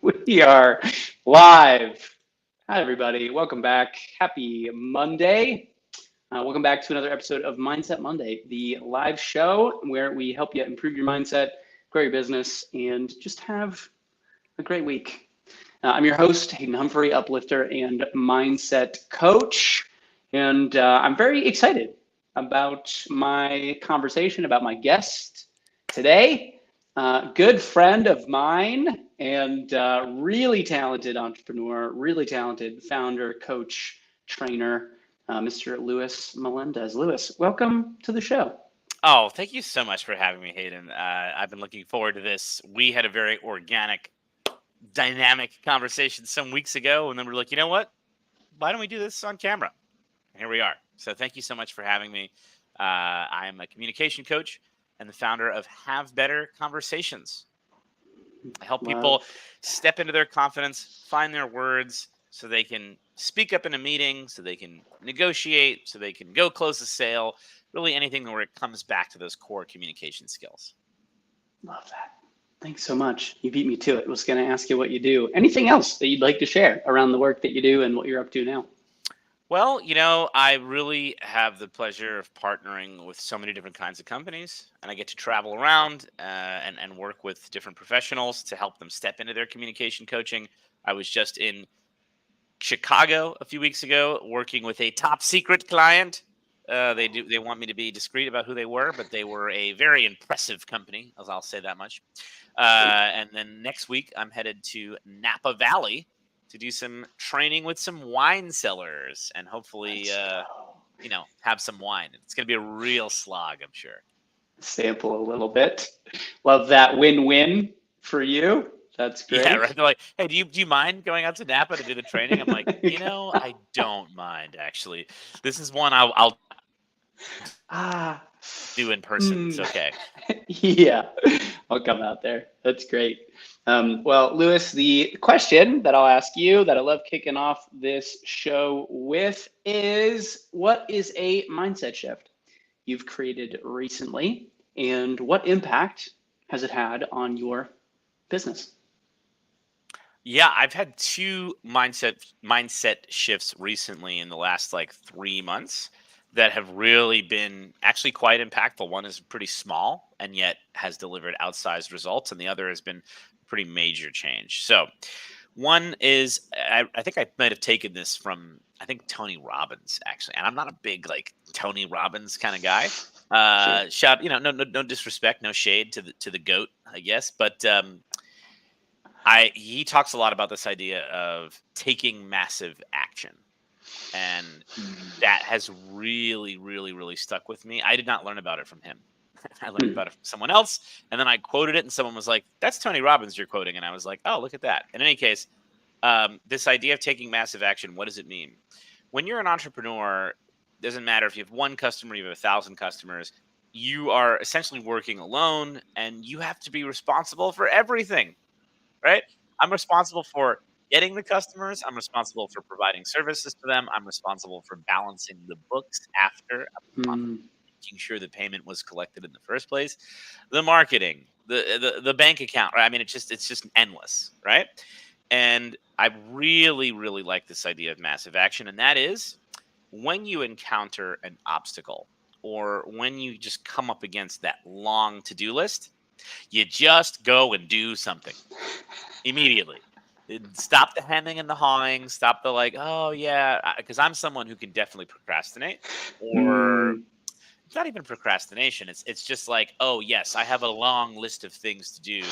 We are live. Hi, everybody. Welcome back. Happy Monday. Welcome back to another episode of Mindset Monday, the live show where we help you improve your mindset, grow your business, and just have a great week. I'm your host, Hayden Humphrey, uplifter and mindset coach. And I'm very excited about my conversation, about my guest today. Good friend of mine and really talented entrepreneur, really talented founder, coach, trainer, Mr. Louis Melendez. Louis, welcome to the show. Oh, thank you so much for having me, Hayden. I've been looking forward to this. We had a very organic, dynamic conversation some weeks ago, and then we're like, you know what? Why don't we do this on camera? And here we are. So thank you so much for having me. I am a communication coach and the founder of Have Better Conversations. I help people step into their confidence, find their words so they can speak up in a meeting, so they can negotiate, so they can go close a sale, really anything where it comes back to those core communication skills. Love that. Thanks so much. You beat me to it. I was going to ask you what you do. Anything else that you'd like to share around the work that you do and what you're up to now? Well, I really have the pleasure of partnering with so many different kinds of companies, and I get to travel around and work with different professionals to help them step into their communication coaching. I was just in Chicago a few weeks ago working with a top secret client. They want me to be discreet about who they were, but they were a very impressive company, as I'll say that much. And then next week, I'm headed to Napa Valley to do some training with some wine sellers and hopefully, have some wine. It's going to be a real slog, I'm sure. Sample a little bit. Love that win-win for you. That's Yeah, great. right. They're like, hey, do you mind going out to Napa to do the training? I'm like, I don't mind actually. This is one I'll Ah, do in person. It's mm, okay. yeah, I'll come out there. That's great. Well, Louis, the question that I'll ask you that I love kicking off this show with is, what is a mindset shift you've created recently, and what impact has it had on your business? Yeah, I've had two mindset shifts recently in the last like 3 months that have really been actually quite impactful. One is pretty small and yet has delivered outsized results, and the other has been pretty major change. So one is I think I might have taken this from I think Tony Robbins actually, and I'm not a big like Tony Robbins kind of guy. Sure. Shout, no disrespect, no shade to the goat, I guess, but he talks a lot about this idea of taking massive action, and that has really, really, really stuck with me. I did not learn about it from him. I learned Hmm. about it from someone else, and then I quoted it, and someone was like, "That's Tony Robbins you're quoting," and I was like, "Oh, look at that." In any case, this idea of taking massive action, what does it mean? When you're an entrepreneur, doesn't matter if you have one customer, you have 1,000 customers. You are essentially working alone, and you have to be responsible for everything, right? I'm responsible for getting the customers. I'm responsible for providing services to them. I'm responsible for balancing the books after. I'm responsible Hmm. for making sure the payment was collected in the first place. The marketing, the bank account, right? I mean, it's just endless, right? And I really, really like this idea of massive action, and that is when you encounter an obstacle or when you just come up against that long to-do list, you just go and do something immediately. Stop the hemming and the hawing. Stop the like, oh yeah, because I'm someone who can definitely procrastinate, or Hmm. it's not even procrastination. It's just like, oh yes, I have a long list of things to do.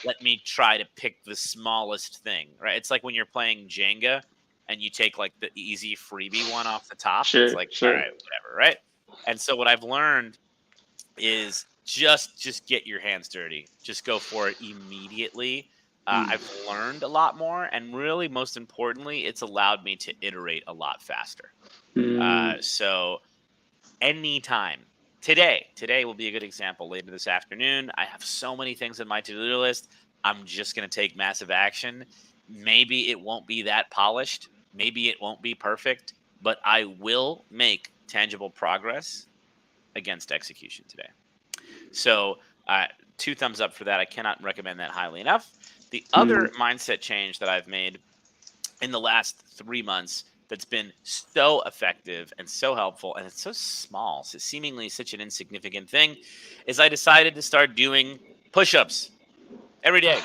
Let me try to pick the smallest thing. Right? It's like when you're playing Jenga and you take like the easy freebie one off the top. It's Sure, like, all sure. right, whatever, right? And so what I've learned is just get your hands dirty. Just go for it immediately. Hmm. I've learned a lot more, and really, most importantly, it's allowed me to iterate a lot faster. Hmm. So anytime today will be a good example. Later this afternoon, I have so many things on my to-do list. I'm just going to take massive action. Maybe it won't be that polished. Maybe it won't be perfect, but I will make tangible progress against execution today. So, two thumbs up for that. I cannot recommend that highly enough. The other mindset change that I've made in the last 3 months that's been so effective and so helpful, and it's so small, so seemingly such an insignificant thing, is I decided to start doing push-ups every day.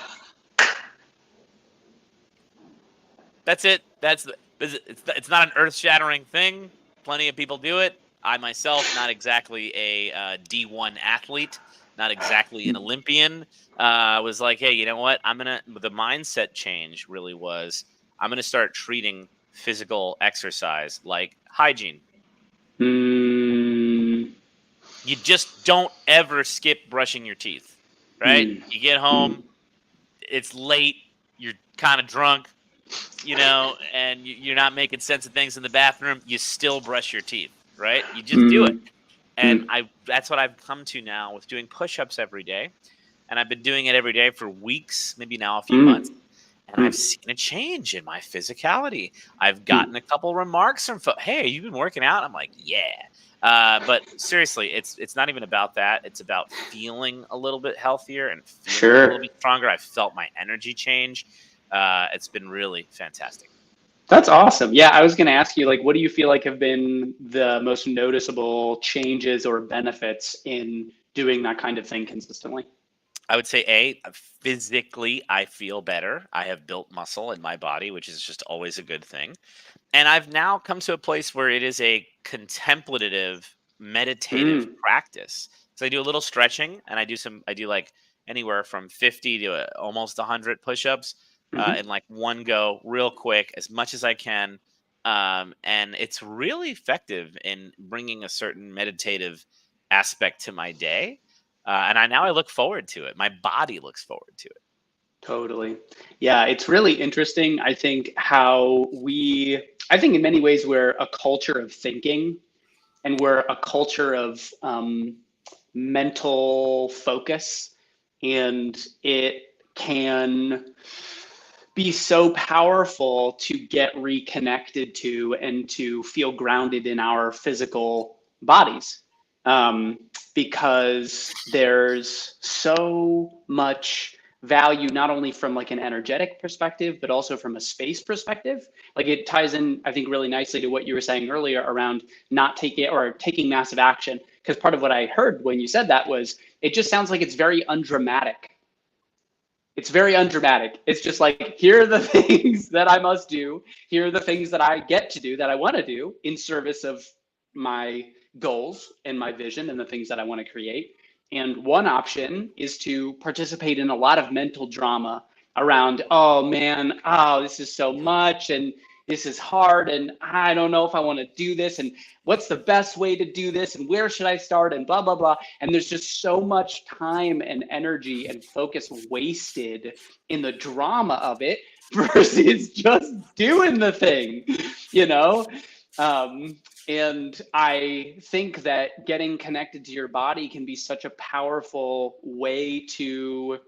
That's it. It's not an earth-shattering thing. Plenty of people do it. I myself, not exactly a D1 athlete, not exactly an Olympian, was like, hey, you know what? The mindset change really was, I'm gonna start treating physical exercise like hygiene. Mm, You just don't ever skip brushing your teeth, right? mm, You get mm, home, it's late, you're kind of drunk, and you're not making sense of things in the bathroom, you still brush your teeth, right? You just do it. mm, And mm, that's what I've come to now with doing push-ups every day. And I've been doing it every day for weeks, maybe now a few months. mm, And I've seen a change in my physicality. I've mm. gotten a couple remarks from hey, you've been working out? I'm like, yeah. But seriously, it's not even about that. It's about feeling a little bit healthier and feeling a little Sure. bit stronger. I've felt my energy change. It's been really fantastic. That's awesome. Yeah, I was going to ask you, like, what do you feel like have been the most noticeable changes or benefits in doing that kind of thing consistently? I would say physically, I feel better. I have built muscle in my body, which is just always a good thing. And I've now come to a place where it is a contemplative, meditative Mm, practice. So I do a little stretching, and I do like anywhere from 50 to almost 100 push-ups hmm. in like one go, real quick, as much as I can. And it's really effective in bringing a certain meditative aspect to my day. And I look forward to it. My body looks forward to it. Totally. Yeah, it's really interesting. I think in many ways we're a culture of thinking and we're a culture of mental focus, and it can be so powerful to get reconnected to and to feel grounded in our physical bodies, um, because there's so much value not only from like an energetic perspective but also from a space perspective. Like it ties in, I think, really nicely to what you were saying earlier around not taking or taking massive action, because part of what I heard when you said that was it just sounds like it's very undramatic. It's very undramatic. It's just like, here are the things that I must do. Here are the things that I get to do that I want to do in service of my goals and my vision and the things that I want to create. And one option is to participate in a lot of mental drama around, oh man, oh, this is so much. And this is hard. And I don't know if I want to do this. And what's the best way to do this? And where should I start? And blah, blah, blah. And there's just so much time and energy and focus wasted in the drama of it versus just doing the thing, you know? Um, and I think that getting connected to your body can be such a powerful way to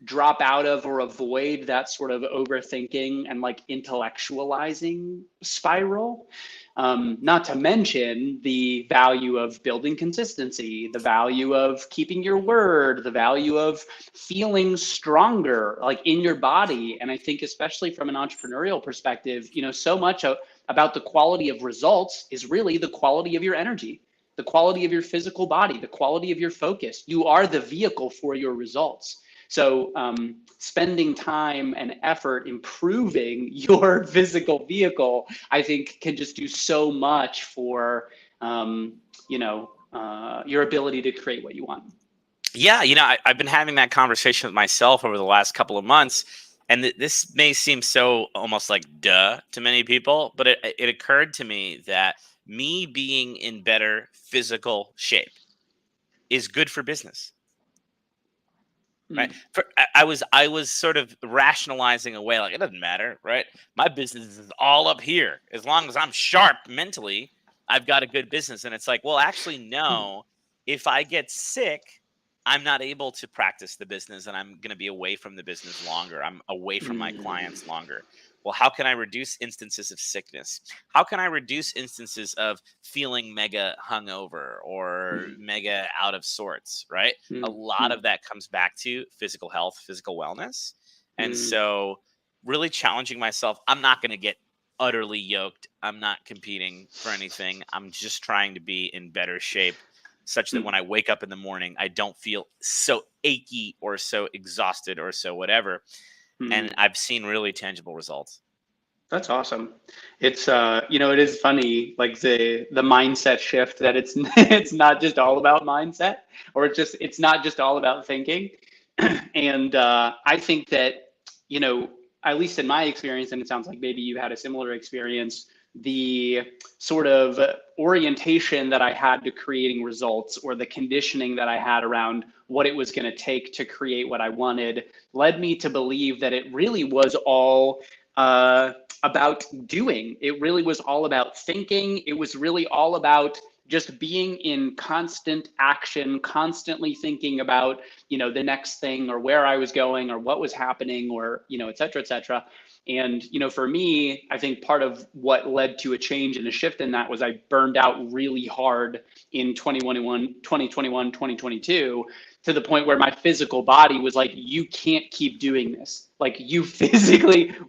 drop out of or avoid that sort of overthinking and like intellectualizing spiral. Not to mention the value of building consistency, the value of keeping your word, the value of feeling stronger, like in your body. And I think, especially from an entrepreneurial perspective, so much about the quality of results is really the quality of your energy, the quality of your physical body, the quality of your focus. You are the vehicle for your results. So spending time and effort improving your physical vehicle, I think, can just do so much for your ability to create what you want. Yeah, I've been having that conversation with myself over the last couple of months, and this may seem so almost like duh to many people, but it occurred to me that me being in better physical shape is good for business. Right. Mm, I was sort of rationalizing away, like, it doesn't matter, right? My business is all up here. As long as I'm sharp mentally, I've got a good business. And it's like, well, actually, no. If I get sick, I'm not able to practice the business, and I'm going to be away from the business longer. I'm away from my clients mm, longer. Well, how can I reduce instances of sickness? How can I reduce instances of feeling mega hungover or mm, mega out of sorts, right? A mm, lot mm, of that comes back to physical health, physical wellness. And so really challenging myself. I'm not going to get utterly yoked. I'm not competing for anything. I'm just trying to be in better shape such that when I wake up in the morning, I don't feel so achy or so exhausted or so whatever. And I've seen really tangible results. That's awesome. It's it is funny, like the mindset shift that it's it's not just all about mindset, or it's not just all about thinking. And I think that, at least in my experience, and it sounds like maybe you had a similar experience, the sort of orientation that I had to creating results, or the conditioning that I had around what it was going to take to create what I wanted, led me to believe that it really was all about doing. It really was all about thinking. It was really all about just being in constant action, constantly thinking about, the next thing, or where I was going, or what was happening, or, et cetera, et cetera. And, for me, I think part of what led to a change and a shift in that was I burned out really hard in 2021, 2022, to the point where my physical body was like, you can't keep doing this. Like,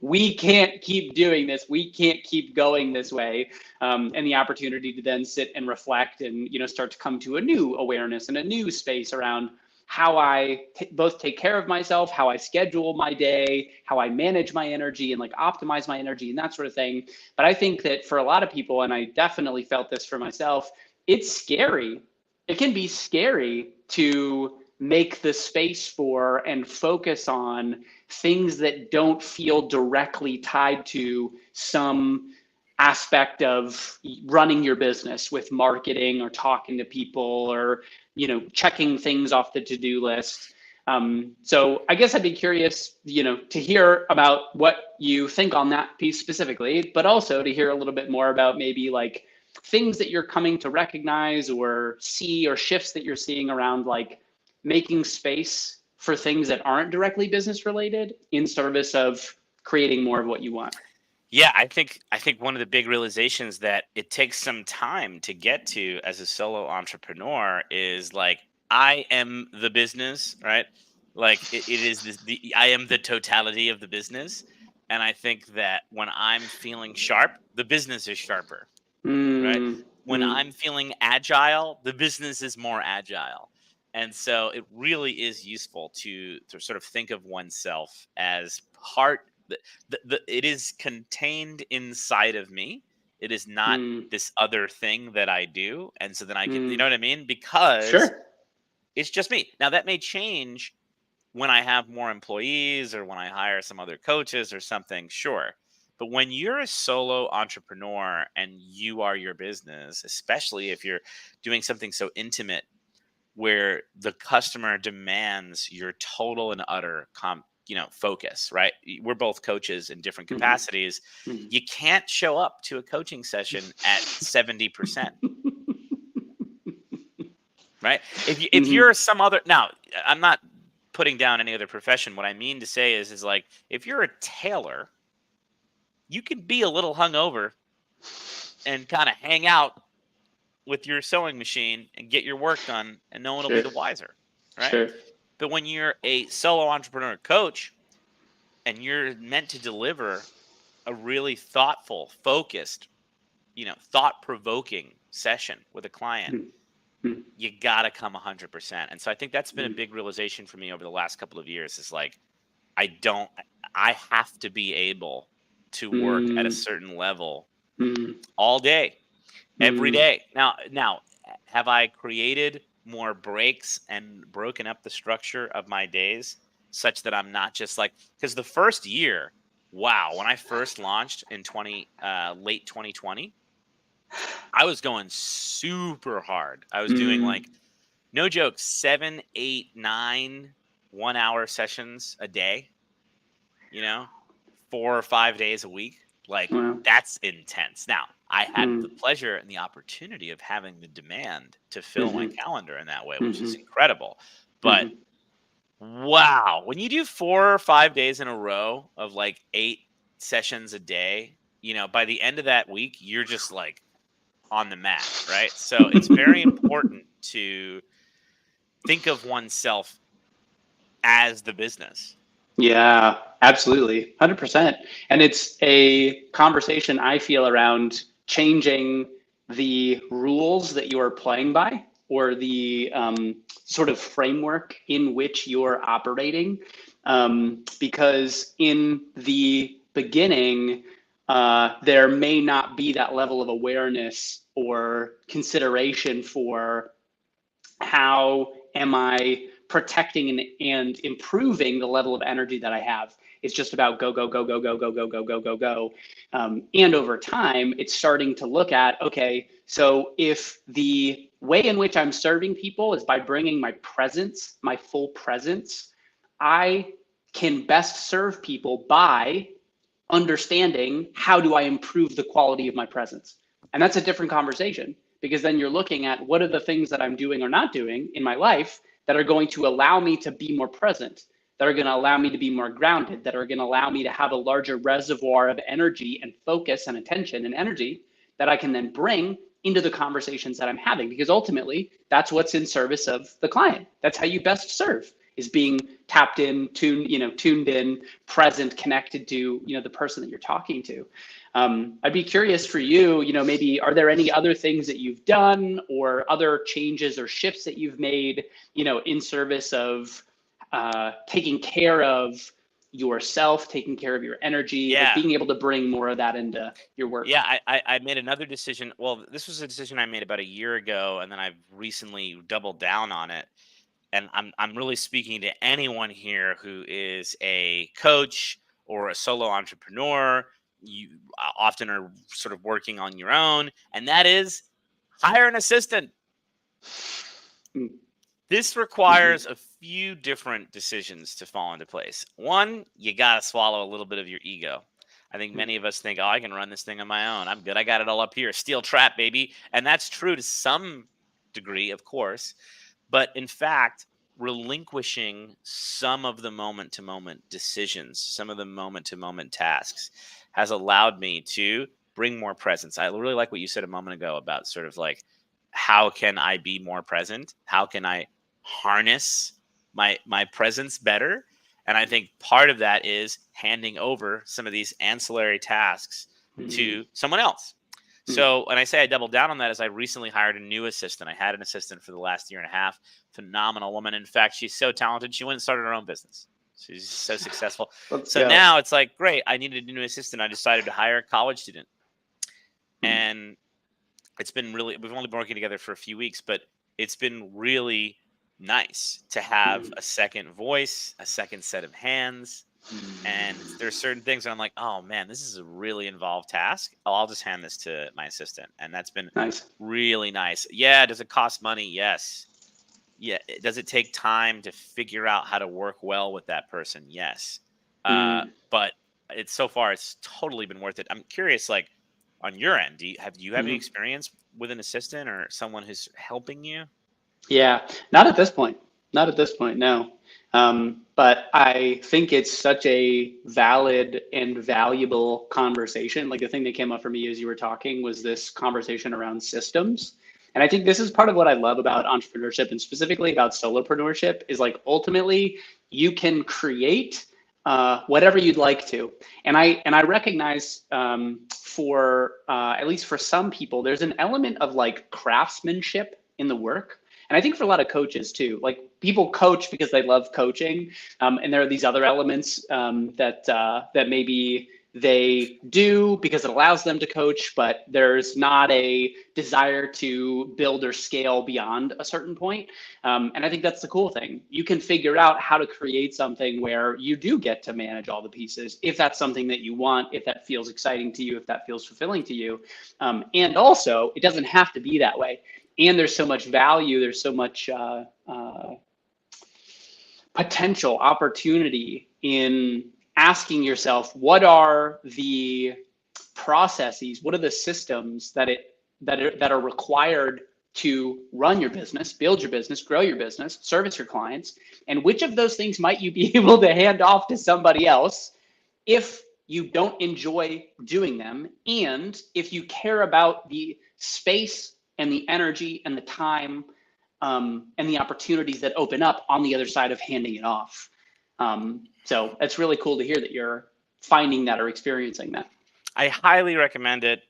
we can't keep doing this. We can't keep going this way. And the opportunity to then sit and reflect and, start to come to a new awareness and a new space around how I both take care of myself, how I schedule my day, how I manage my energy and like optimize my energy and that sort of thing. But I think that for a lot of people, and I definitely felt this for myself, it's scary. It can be scary to make the space for and focus on things that don't feel directly tied to some aspect of running your business with marketing or talking to people or, checking things off the to-do list. So I guess I'd be curious, to hear about what you think on that piece specifically, but also to hear a little bit more about maybe like things that you're coming to recognize or see, or shifts that you're seeing around like making space for things that aren't directly business related in service of creating more of what you want. Yeah, I think one of the big realizations that it takes some time to get to as a solo entrepreneur is like, I am the business, right? Like it is I am the totality of the business. And I think that when I'm feeling sharp, the business is sharper, right? When I'm feeling agile, the business is more agile. And so it really is useful to sort of think of oneself as part. It is contained inside of me. It is not this other thing that I do. And so then I can, you know what I mean? Because Sure. it's just me. Now that may change when I have more employees or when I hire some other coaches or something, sure. But when you're a solo entrepreneur and you are your business, especially if you're doing something so intimate where the customer demands your total and utter focus, right? We're both coaches in different capacities. You can't show up to a coaching session at 70%. Right? If you're some other, now I'm not putting down any other profession. What I mean to say is like, if you're a tailor, you can be a little hungover and kind of hang out with your sewing machine and get your work done, and no one will be the wiser, right? Sure. But when you're a solo entrepreneur coach and you're meant to deliver a really thoughtful, focused, thought-provoking session with a client, you gotta come 100%. And so I think that's been a big realization for me over the last couple of years. Is like, I have to be able to work at a certain level all day, every day. Now, have I created more breaks and broken up the structure of my days such that I'm not just like, because the first year, wow, when I first launched in late 2020, I was going super hard. I was doing like, no joke, 7, 8, 9 1-hour sessions a day, 4 or 5 days a week. Like, that's intense. Now, I had the pleasure and the opportunity of having the demand to fill my calendar in that way, which is incredible. But wow, when you do 4 or 5 days in a row of like 8 sessions a day, by the end of that week, you're just like on the mat, right? So it's very important to think of oneself as the business. Yeah, absolutely. 100%. And it's a conversation I feel around changing the rules that you are playing by or the sort of framework in which you're operating. Because in the beginning, there may not be that level of awareness or consideration for how am I protecting and improving the level of energy that I have. It's just about go, go, go, go, go, go, go, go, go, go, go. And over time, it's starting to look at, okay, so if the way in which I'm serving people is by bringing my presence, my full presence, I can best serve people by understanding how do I improve the quality of my presence. And that's a different conversation because then you're looking at what are the things that I'm doing or not doing in my life that are going to allow me to be more present, that are going to allow me to be more grounded, that are going to allow me to have a larger reservoir of energy and focus and attention and energy that I can then bring into the conversations that I'm having, because ultimately that's what's in service of the client. That's how you best serve, is being tapped in, tuned in, present, connected to, the person that you're talking to. I'd be curious for you, maybe are there any other things that you've done or other changes or shifts that you've made, in service of taking care of yourself, taking care of your energy, like Yeah. being able to bring more of that into your work? Yeah, I made another decision. Well, this was a decision I made about a year ago, and then I've recently doubled down on it. And I'm really speaking to anyone here who is a coach or a solo entrepreneur. You often are sort of working on your own, and that is hire an assistant. Mm. This requires a few different decisions to fall into place. One, you got to swallow a little bit of your ego. I think many of us think, oh, I can run this thing on my own. I'm good. I got it all up here. Steel trap, baby. And that's true to some degree, of course. But in fact, relinquishing some of the moment to moment decisions, some of the moment to moment tasks has allowed me to bring more presence. I really like what you said a moment ago about sort of like, how can I be more present? How can I harness my presence better? And I think part of that is handing over some of these ancillary tasks to someone else. So when I say I doubled down on that, is I recently hired a new assistant. I had an assistant for the last year and a half. Phenomenal woman. In fact, she's so talented. She went and started her own business. She's so successful. Let's So go. now it's like, great. I needed a new assistant. I decided to hire a college student. And it's been really, we've only been working together for a few weeks, but it's been really nice to have a second voice, a second set of hands. And there's certain things that I'm like, oh man, this is a really involved task. Oh, I'll just hand this to my assistant. And that's been Nice. really nice. Yeah. Does it cost money? Yes. Yeah. Does it take time to figure out how to work well with that person? Yes. But it's so far, it's totally been worth it. I'm curious, like on your end, do you have any experience with an assistant or someone who's helping you? Yeah, not at this point. Not at this point, no. But I think it's such a valid and valuable conversation. Like the thing that came up for me as you were talking was this conversation around systems. And I think this is part of what I love about entrepreneurship and specifically about solopreneurship is like ultimately you can create whatever you'd like to. And I recognize for at least for some people, there's an element of like craftsmanship in the work. And I think for a lot of coaches too, like people coach because they love coaching, and there are these other elements that maybe they do because it allows them to coach, but there's not a desire to build or scale beyond a certain point. And I think that's the cool thing. You can figure out how to create something where you do get to manage all the pieces, if that's something that you want, if that feels exciting to you, if that feels fulfilling to you. And also, it doesn't have to be that way. And there's so much value, there's so much potential opportunity in asking yourself, what are the processes, what are the systems that are required to run your business, build your business, grow your business, service your clients, and which of those things might you be able to hand off to somebody else if you don't enjoy doing them, and if you care about the space and the energy and the time and the opportunities that open up on the other side of handing it off. So it's really cool to hear that you're finding that or experiencing that. I highly recommend it.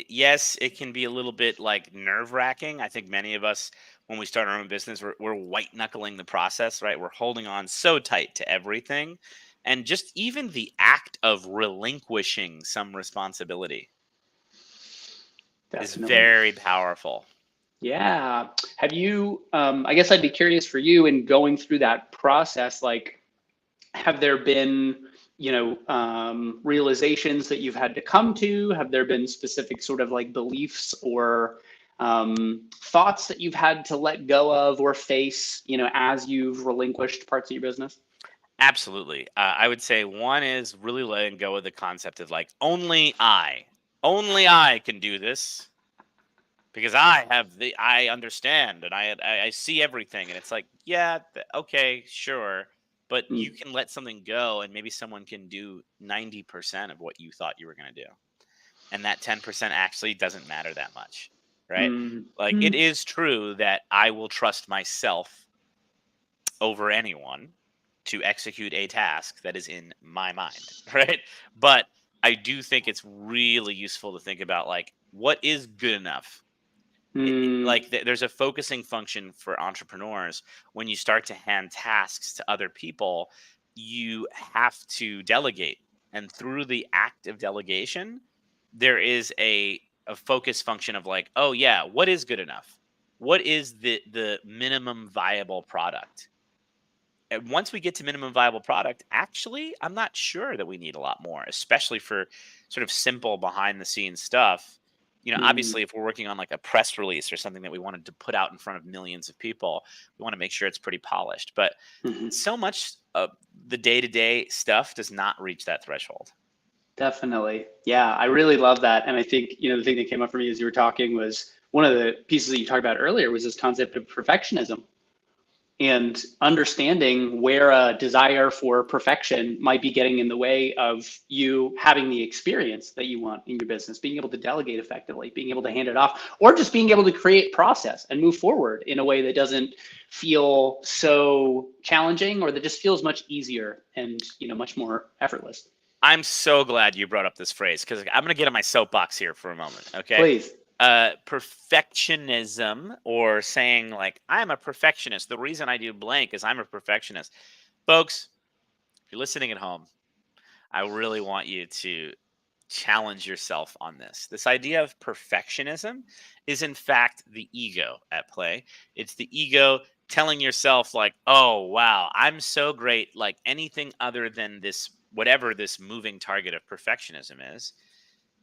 Yes, it can be a little bit like nerve wracking. I think many of us, when we start our own business, we're white knuckling the process, right? We're holding on so tight to everything. And just even the act of relinquishing some responsibility is Definitely. very powerful. Yeah. Have you, I guess I'd be curious for you in going through that process, like, have there been, realizations that you've had to come to? Have there been specific sort of like beliefs or thoughts that you've had to let go of or face, as you've relinquished parts of your business? Absolutely. I would say one is really letting go of the concept of like, only I can do this because I understand and I see everything. And it's like, yeah, okay, sure. But you Mm, can let something go and maybe someone can do 90% of what you thought you were going to do. And that 10% actually doesn't matter that much. Right. mm, Like it mm, is true that I will trust myself over anyone to execute a task that is in my mind, right? But I do think it's really useful to think about like what is good enough. mm, There's a focusing function for entrepreneurs. When you start to hand tasks to other people, you have to delegate, and through the act of delegation, there is a focus function of like, oh yeah, what is good enough? What is the minimum viable product? And once we get to minimum viable product, actually, I'm not sure that we need a lot more, especially for sort of simple behind the scenes stuff. mm, Obviously, if we're working on like a press release or something that we wanted to put out in front of millions of people, we want to make sure it's pretty polished. But mhm. so much of the day to day stuff does not reach that threshold. Definitely. Yeah, I really love that. And I think, the thing that came up for me as you were talking was one of the pieces that you talked about earlier was this concept of perfectionism and understanding where a desire for perfection might be getting in the way of you having the experience that you want in your business, being able to delegate effectively, being able to hand it off, or just being able to create process and move forward in a way that doesn't feel so challenging or that just feels much easier and, much more effortless. I'm so glad you brought up this phrase because I'm going to get on my soapbox here for a moment. Okay. Please. Perfectionism, or saying like, I'm a perfectionist. The reason I do blank is I'm a perfectionist. Folks, if you're listening at home, I really want you to challenge yourself on this. This idea of perfectionism is, in fact, the ego at play. It's the ego telling yourself, like, oh, wow, I'm so great. Like anything other than this, whatever this moving target of perfectionism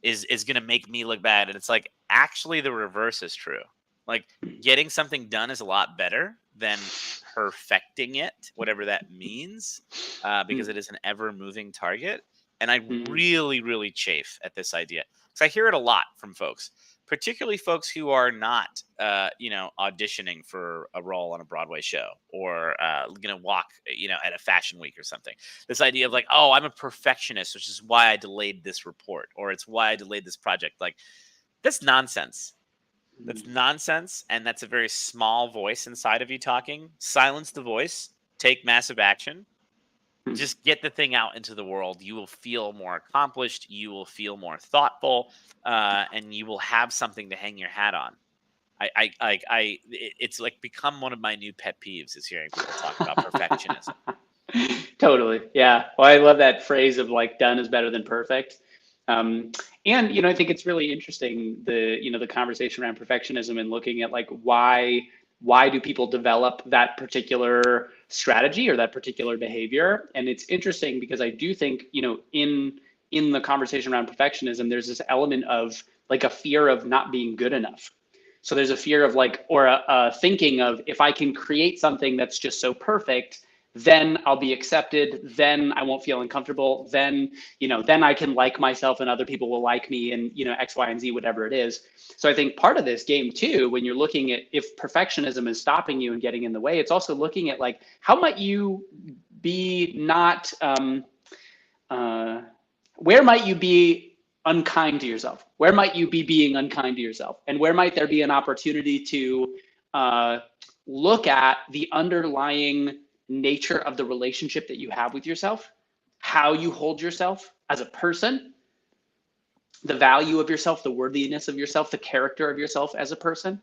is going to make me look bad. And it's like, actually, the reverse is true. Like, getting something done is a lot better than perfecting it, whatever that means, because Mm, it is an ever moving target. And I mm, really, really chafe at this idea because I hear it a lot from folks, particularly folks who are not, auditioning for a role on a Broadway show or going to walk, at a fashion week or something. This idea of like, oh, I'm a perfectionist, which is why I delayed this report, or it's why I delayed this project. Like, that's nonsense. That's mm, nonsense. And that's a very small voice inside of you talking. Silence the voice, take massive action, mm, just get the thing out into the world. You will feel more accomplished. You will feel more thoughtful, and you will have something to hang your hat on. It's like become one of my new pet peeves is hearing people talk about perfectionism. Totally. Yeah. Well, I love that phrase of like done is better than perfect. Um, and I think it's really interesting the conversation around perfectionism and looking at like why do people develop that particular strategy or that particular behavior? And it's interesting because I do think, in the conversation around perfectionism, there's this element of like a fear of not being good enough. So there's a fear of like, or a thinking of if I can create something that's just so perfect, then I'll be accepted. Then I won't feel uncomfortable. Then I can like myself and other people will like me and, X, Y, and Z, whatever it is. So I think part of this game too, when you're looking at if perfectionism is stopping you and getting in the way, it's also looking at like, how might you be not, uh, where might you be unkind to yourself? Where might you be being unkind to yourself? And where might there be an opportunity to uh, look at the underlying nature of the relationship that you have with yourself, how you hold yourself as a person, the value of yourself, the worthiness of yourself, the character of yourself as a person.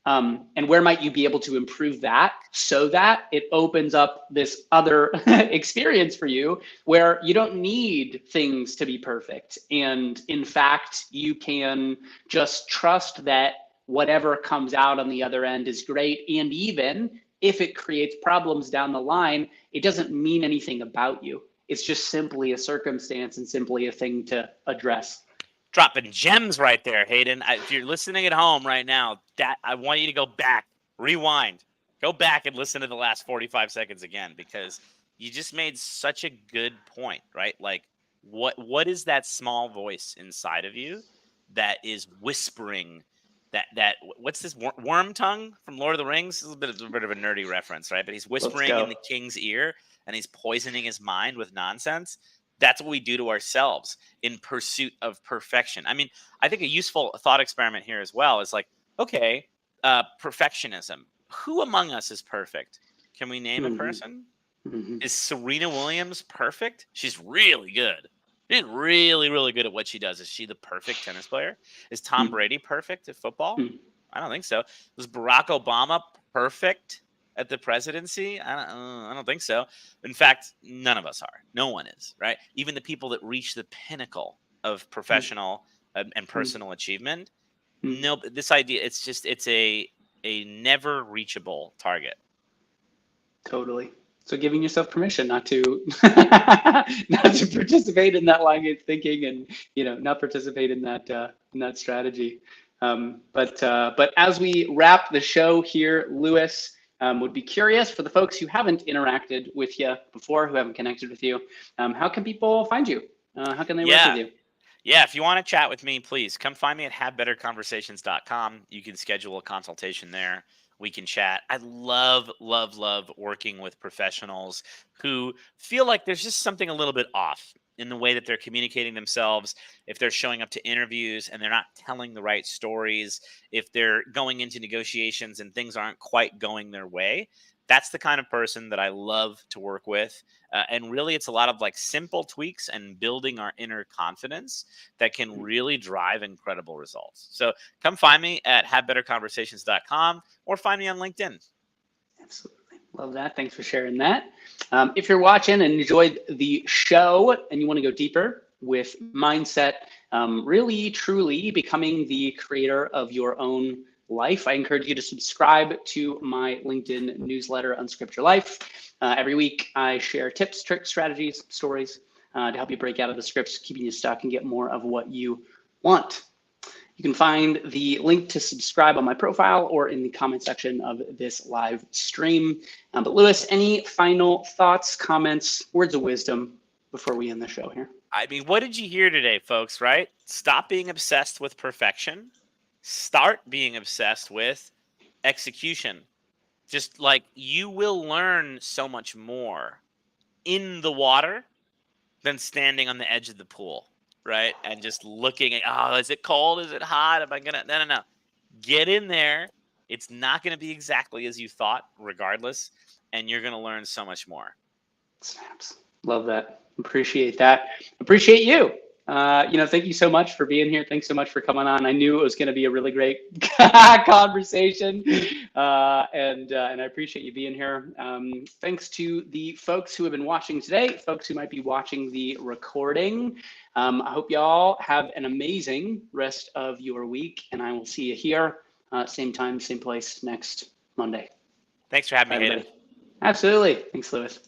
And where might you be able to improve that so that it opens up this other experience for you where you don't need things to be perfect. And in fact, you can just trust that whatever comes out on the other end is great. And even if it creates problems down the line, it doesn't mean anything about you. It's just simply a circumstance and simply a thing to address. Dropping gems right there, Hayden. If you're listening at home right now, I want you to go back, rewind, go back and listen to the last 45 seconds again, because you just made such a good point, right? Like, what is that small voice inside of you that is whispering that what's this worm tongue from Lord of the Rings? This is a bit of a nerdy reference, right? But he's whispering in the king's ear and he's poisoning his mind with nonsense. That's what we do to ourselves in pursuit of perfection. I mean, I think a useful thought experiment here as well is like, okay, perfectionism. Who among us is perfect? Can we name a person? Is Serena Williams perfect? She's really good. She's really, really good at what she does. Is she the perfect tennis player? Is Tom Brady perfect at football? I don't think so. Was Barack Obama perfect at the presidency? I don't think so. In fact, none of us are. No one is, right? Even the people that reach the pinnacle of professional and personal achievement. No, this idea, it's a never reachable target. Totally. So giving yourself permission not to not to participate in that line of thinking, and not participate in that strategy. But as we wrap the show here, Louis, would be curious for the folks who haven't interacted with you before, who haven't connected with you, how can people find you? How can they work with you? Yeah, if you want to chat with me, please come find me at havebetterconversations.com. You can schedule a consultation there. We can chat. I love, love, love working with professionals who feel like there's just something a little bit off in the way that they're communicating themselves, if they're showing up to interviews and they're not telling the right stories, if they're going into negotiations and things aren't quite going their way. That's the kind of person that I love to work with. And really, it's a lot of like simple tweaks and building our inner confidence that can really drive incredible results. So come find me at havebetterconversations.com or find me on LinkedIn. Absolutely. Love that. Thanks for sharing that. If you're watching and enjoyed the show and you want to go deeper with mindset, really, truly becoming the creator of your own life, I encourage you to subscribe to my LinkedIn newsletter, Unscript Your Life. Every week, I share tips, tricks, strategies, stories to help you break out of the scripts, keeping you stuck and get more of what you want. You can find the link to subscribe on my profile or in the comment section of this live stream. But Louis, any final thoughts, comments, words of wisdom before we end the show here? I mean, what did you hear today, folks, right? Stop being obsessed with perfection. Start being obsessed with execution. Just like you will learn so much more in the water than standing on the edge of the pool, right? And just looking at, oh, is it cold? Is it hot? Am I going to, no. Get in there. It's not going to be exactly as you thought, regardless. And you're going to learn so much more. Snaps. Love that. Appreciate that. Appreciate you. Thank you so much for being here. Thanks so much for coming on. I knew it was going to be a really great conversation, and I appreciate you being here. Thanks to the folks who have been watching today, folks who might be watching the recording. I hope y'all have an amazing rest of your week, and I will see you here, same time, same place next Monday. Thanks for having me, Hayden. Absolutely. Thanks, Louis.